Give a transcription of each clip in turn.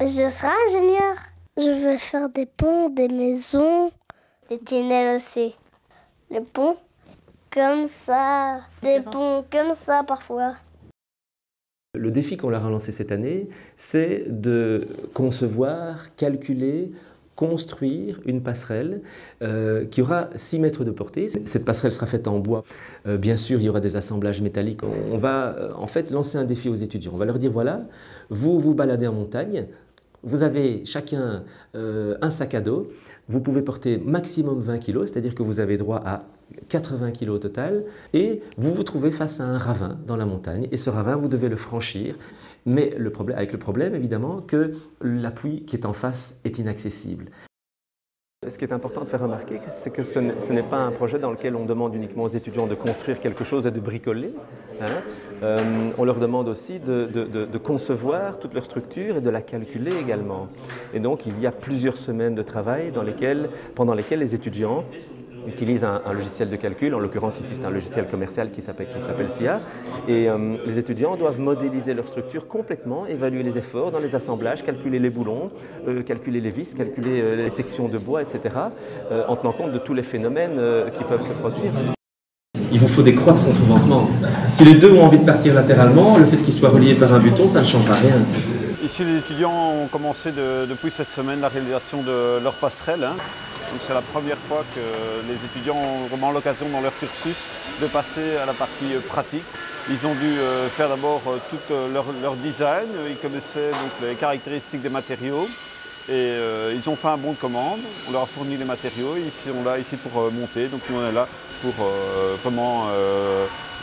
Je serai ingénieur. Je vais faire des ponts, des maisons, des tunnels aussi. Les ponts, comme ça. Des ponts comme ça parfois. Le défi qu'on leur a lancé cette année, c'est de concevoir, calculer, construire une passerelle qui aura 6 mètres de portée. Cette passerelle sera faite en bois. Bien sûr, il y aura des assemblages métalliques. On va en fait lancer un défi aux étudiants. On va leur dire, voilà, vous vous baladez en montagne, vous avez chacun un sac à dos, vous pouvez porter maximum 20 kg, c'est-à-dire que vous avez droit à 80 kg au total, et vous vous trouvez face à un ravin dans la montagne, et ce ravin, vous devez le franchir, mais avec le problème évidemment que l'appui qui est en face est inaccessible. Ce qui est important de faire remarquer, c'est que ce n'est pas un projet dans lequel on demande uniquement aux étudiants de construire quelque chose et de bricoler. On leur demande aussi de concevoir toute leur structure et de la calculer également. Et donc il y a plusieurs semaines de travail pendant lesquelles les étudiants utilisent un logiciel de calcul, en l'occurrence ici c'est un logiciel commercial qui s'appelle SIA, et les étudiants doivent modéliser leur structure complètement, évaluer les efforts dans les assemblages, calculer les boulons, calculer les vis, calculer les sections de bois, etc., en tenant compte de tous les phénomènes qui peuvent se produire. Il vous faut des croix de contreventement. Si les deux ont envie de partir latéralement, le fait qu'ils soient reliés par un buton, ça ne changera rien. Ici, les étudiants ont commencé depuis cette semaine la réalisation de leur passerelle. Donc c'est la première fois que les étudiants ont vraiment l'occasion dans leur cursus de passer à la partie pratique. Ils ont dû faire d'abord tout leur design, ils connaissaient donc les caractéristiques des matériaux et ils ont fait un bon de commande. On leur a fourni les matériaux, ils sont là ici pour monter, donc nous on est là pour vraiment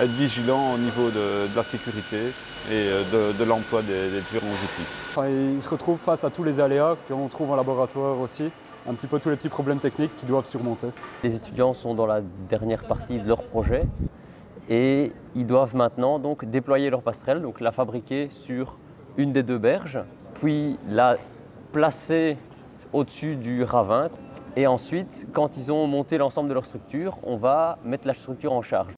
être vigilants au niveau de la sécurité et de l'emploi des différents outils. Enfin, ils se retrouvent face à tous les aléas qu'on trouve en laboratoire aussi. Un petit peu tous les petits problèmes techniques qu'ils doivent surmonter. Les étudiants sont dans la dernière partie de leur projet et ils doivent maintenant donc déployer leur passerelle, donc la fabriquer sur une des deux berges, puis la placer au-dessus du ravin. Et ensuite, quand ils ont monté l'ensemble de leur structure, on va mettre la structure en charge.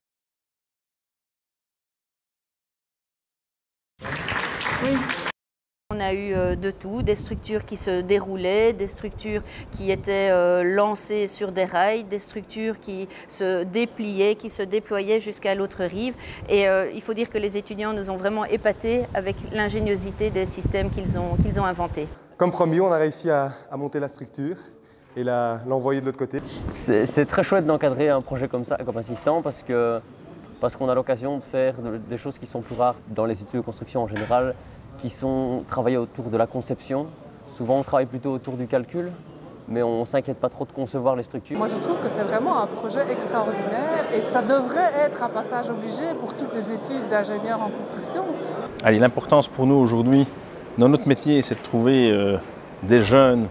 Oui. On a eu de tout, des structures qui se déroulaient, des structures qui étaient lancées sur des rails, des structures qui se dépliaient, qui se déployaient jusqu'à l'autre rive. Et il faut dire que les étudiants nous ont vraiment épatés avec l'ingéniosité des systèmes qu'ils ont inventés. Comme promis, on a réussi à monter la structure et l'envoyer de l'autre côté. C'est très chouette d'encadrer un projet comme ça, comme assistant, parce qu'on a l'occasion de faire des choses qui sont plus rares dans les études de construction en général, qui sont travaillées autour de la conception. Souvent, on travaille plutôt autour du calcul, mais on ne s'inquiète pas trop de concevoir les structures. Moi, je trouve que c'est vraiment un projet extraordinaire et ça devrait être un passage obligé pour toutes les études d'ingénieurs en construction. Allez, l'importance pour nous aujourd'hui, dans notre métier, c'est de trouver des jeunes,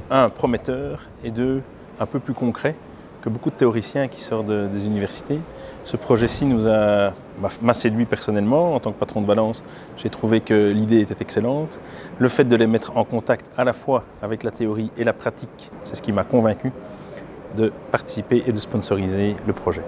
un, prometteurs, et deux, un peu plus concrets que beaucoup de théoriciens qui sortent des universités. Ce projet-ci m'a séduit personnellement. En tant que patron de Valence, j'ai trouvé que l'idée était excellente. Le fait de les mettre en contact à la fois avec la théorie et la pratique, c'est ce qui m'a convaincu de participer et de sponsoriser le projet.